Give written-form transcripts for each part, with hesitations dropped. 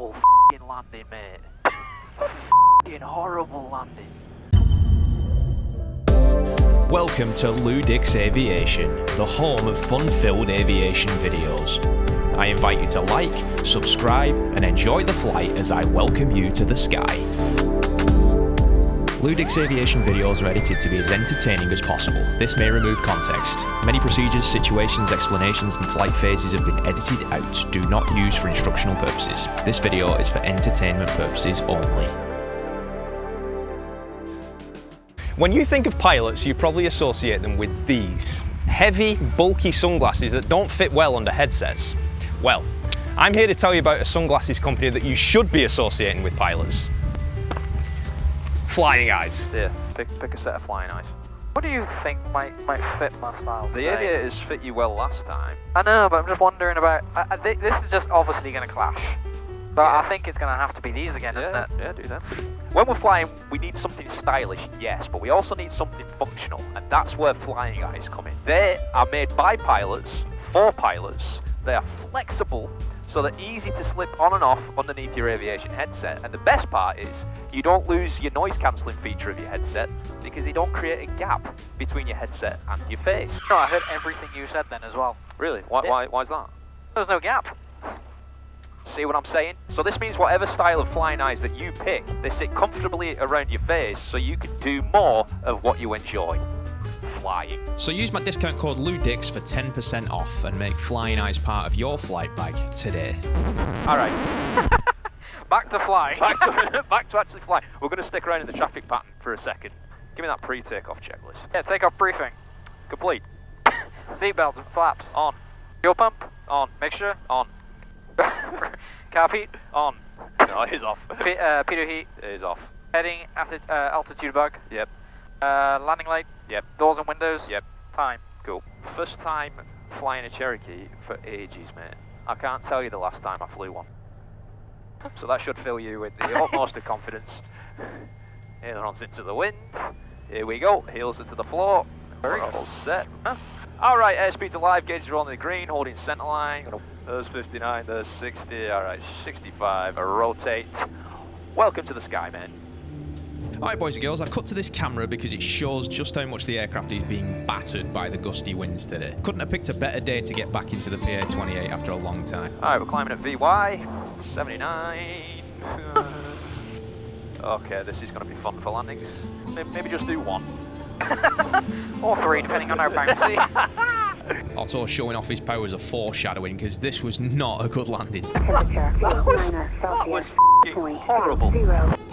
horrible f***ing landing, mate. F***ing horrible landing. Welcome to LewDix Aviation, the home of fun-filled aviation videos. I invite you to like, subscribe, and enjoy the flight as I welcome you to the sky. LewDix Aviation videos are edited to be as entertaining as possible. This may remove context. Many procedures, situations, explanations, and flight phases have been edited out. Do not use for instructional purposes. This video is for entertainment purposes only. When you think of pilots, you probably associate them with these heavy, bulky sunglasses that don't fit well under headsets. Well, I'm here to tell you about a sunglasses company that you should be associating with pilots. Flying Eyes. Yeah, pick a set of Flying Eyes. What do you think might fit my style? The aviators fit you well last time. I know, but I'm just wondering about... this is just obviously going to clash. But yeah. I think it's going to have to be these again, isn't it? Yeah, do that. When we're flying, we need something stylish, yes, but we also need something functional, and that's where Flying Eyes come in. They are made by pilots, for pilots. They are flexible, so they're easy to slip on and off underneath your aviation headset. And the best part is, you don't lose your noise cancelling feature of your headset because they don't create a gap between your headset and your face. No, I heard everything you said then as well. Really? Why's that? There's no gap. See what I'm saying? So this means whatever style of Flying Eyes that you pick, they sit comfortably around your face so you can do more of what you enjoy. Flying. So use my discount code LewDix for 10% off and make Flying Eyes part of your flight bag today. Alright. Back to flying. Back to actually flying. We're going to stick around in the traffic pattern for a second. Give me that pre-takeoff checklist. Yeah, takeoff briefing. Complete. Seatbelts and flaps. On. Fuel pump. On. Mixture. On. Carb heat. On. No, it is off. Pitot heat. It is off. Heading, altitude bug. Yep. Landing light. Yep. Doors and windows. Yep. Time. Cool. First time flying a Cherokee for ages, mate. I can't tell you the last time I flew one. So that should fill you with the utmost of confidence. Ailerons into the wind. Here we go. Heels into the floor. We're all set. Alright, airspeed to live gauges are on the green, holding centre line. There's 59, there's 60. Alright, 65. Rotate. Welcome to the sky, man. Alright boys and girls, I've cut to this camera because it shows just how much the aircraft is being battered by the gusty winds today. Couldn't have picked a better day to get back into the PA-28 after a long time. Alright, we're climbing at VY, 79. Okay, this is going to be fun for landings. Maybe just do one. Or three, depending on our bouncy. Otto showing off his powers of foreshadowing because this was not a good landing. That was horrible.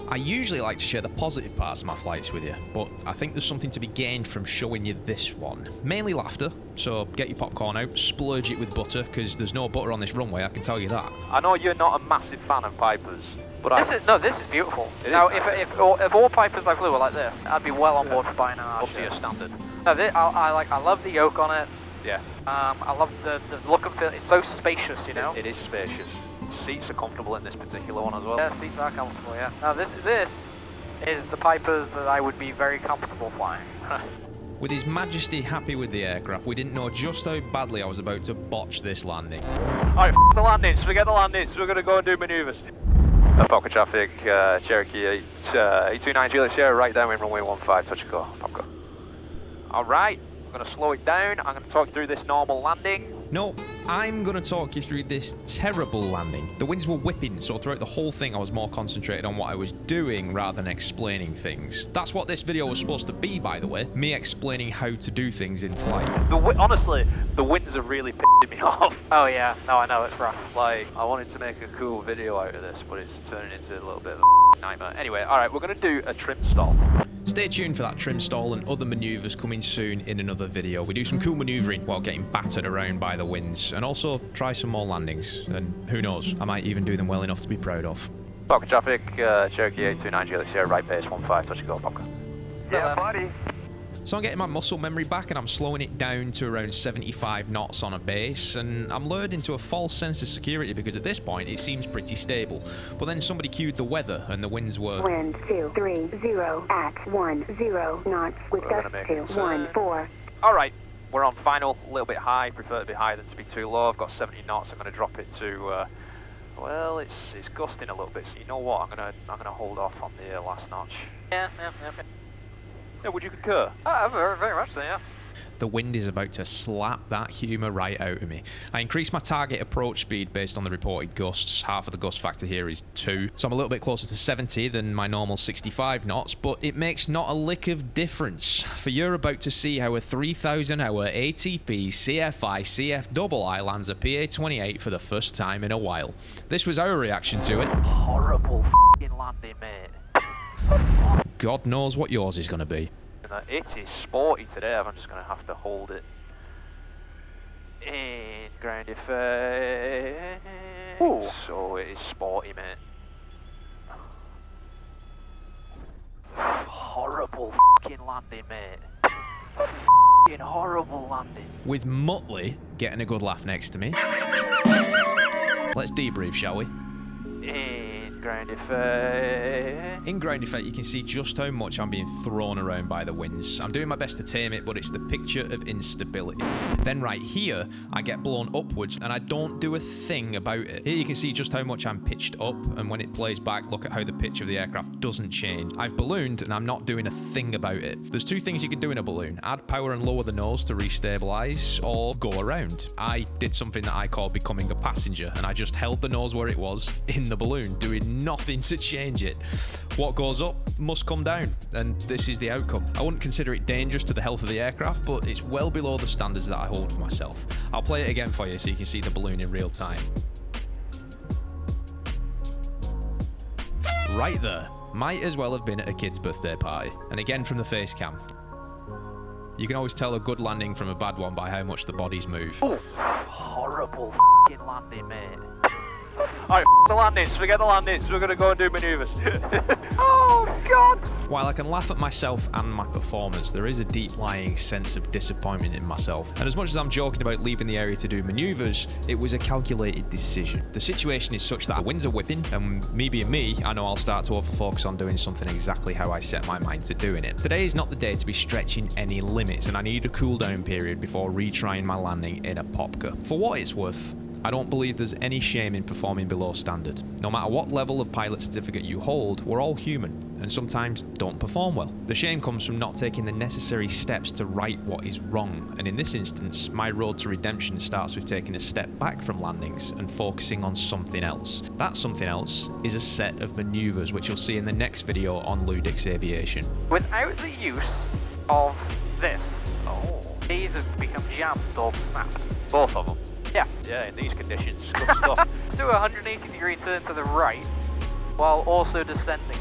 I usually like to share the positive parts of my flights with you, but I think there's something to be gained from showing you this one. Mainly laughter, so get your popcorn out, splurge it with butter, because there's no butter on this runway, I can tell you that. I know you're not a massive fan of Pipers, but this is beautiful. Now, if all Pipers I flew were like this, I'd be well on board for buying an up to your standard. No, I love the yoke on it. Yeah. I love the look and feel. It's so spacious, you know. It is spacious. Seats are comfortable in this particular one as well. Yeah, seats are comfortable. Yeah. Now this is the Pipers that I would be very comfortable flying. With His Majesty happy with the aircraft, we didn't know just how badly I was about to botch this landing. Alright, the landings. Forget the landings. We're going to go and do manoeuvres. Falcon traffic, Cherokee 829 Juliet Sierra, right downwind runway 15, touch and go. Popcorn. Alright, I'm going to slow it down. I'm going to talk you through this normal landing. No, I'm going to talk you through this terrible landing. The winds were whipping, so throughout the whole thing I was more concentrated on what I was doing rather than explaining things. That's what this video was supposed to be, by the way, me explaining how to do things in flight. Honestly, the winds are really pissing me off. Oh yeah, no, I know, it's rough. Like, I wanted to make a cool video out of this, but it's turning into a little bit of a nightmare. Anyway, alright, we're going to do a trim stall. Stay tuned for that trim stall and other manoeuvres coming soon in another video. We do some cool manoeuvring while getting battered around by the winds, and also try some more landings, and who knows, I might even do them well enough to be proud of. Falcon traffic, Cherokee 829 Juliet Sierra, right base 15, touch and go, Popcorn. Yeah, buddy. So I'm getting my muscle memory back and I'm slowing it down to around 75 knots on a base, and I'm lured into a false sense of security because at this point it seems pretty stable. But then somebody cued the weather and the winds were... Wind 230 at 10 knots with gusts to 14. Alright, we're on final, a little bit high, prefer to be higher than to be too low. I've got 70 knots, I'm going to drop it to, well, well, it's gusting a little bit, so you know what? I'm gonna hold off on the last notch. Yeah. Yeah, would you concur? Very, very much so, yeah. The wind is about to slap that humour right out of me. I increased my target approach speed based on the reported gusts. Half of the gust factor here is 2, so I'm a little bit closer to 70 than my normal 65 knots, but it makes not a lick of difference, for you're about to see how a 3,000 hour ATP CFI CFII lands a PA-28 for the first time in a while. This was our reaction to it. Horrible f***ing landing, mate. God knows what yours is going to be. It is sporty today. I'm just going to have to hold it in ground effect. Ooh. So it is sporty, mate. Horrible f***ing landing, mate. F***ing horrible landing. With Muttley getting a good laugh next to me. Let's debrief, shall we? In ground effect. In ground effect, you can see just how much I'm being thrown around by the winds. I'm doing my best to tame it, but it's the picture of instability. Then right here, I get blown upwards and I don't do a thing about it. Here you can see just how much I'm pitched up, and when it plays back, look at how the pitch of the aircraft doesn't change. I've ballooned and I'm not doing a thing about it. There's 2 things you can do in a balloon: add power and lower the nose to restabilize, or go around. I did something that I call becoming a passenger, and I just held the nose where it was in the balloon, doing nothing to change it. What goes up must come down, and this is the outcome. I wouldn't consider it dangerous to the health of the aircraft, but it's well below the standards that I hold for myself. I'll play it again for you so you can see the balloon in real time. Right there. Might as well have been at a kid's birthday party. And again from the face cam. You can always tell a good landing from a bad one by how much the bodies move. Ooh. Horrible f***ing landing, mate. Alright, the landings, forget the landings, we're gonna go and do manoeuvres. Oh god! While I can laugh at myself and my performance, there is a deep lying sense of disappointment in myself. And as much as I'm joking about leaving the area to do manoeuvres, it was a calculated decision. The situation is such that the winds are whipping, and me being me, I know I'll start to over-focus on doing something exactly how I set my mind to doing it. Today is not the day to be stretching any limits, and I need a cool down period before retrying my landing in a Popka. For what it's worth, I don't believe there's any shame in performing below standard. No matter what level of pilot certificate you hold, we're all human, and sometimes don't perform well. The shame comes from not taking the necessary steps to right what is wrong, and in this instance, my road to redemption starts with taking a step back from landings and focusing on something else. That something else is a set of manoeuvres, which you'll see in the next video on LewDix Aviation. Without the use of this, these have become jammed or snapped. Both of them. Yeah. Yeah, in these conditions. Good stuff. Let's do a 180-degree turn to the right, while also descending,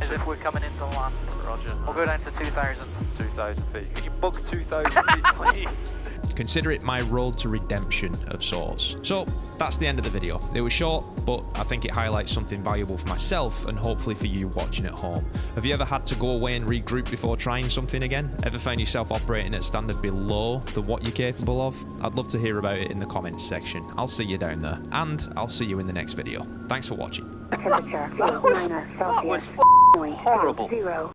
as if we're coming into land. Roger. We'll go down to 2,000. 2,000 feet. Can you bug 2,000 feet, please? Consider it my road to redemption of sorts. So that's the end of the video. It was short, but I think it highlights something valuable for myself and hopefully for you watching at home. Have you ever had to go away and regroup before trying something again? Ever found yourself operating at standard below what you're capable of? I'd love to hear about it in the comments section. I'll see you down there, and I'll see you in the next video. Thanks for watching. Temperature, -, That was Celsius, horrible. 0.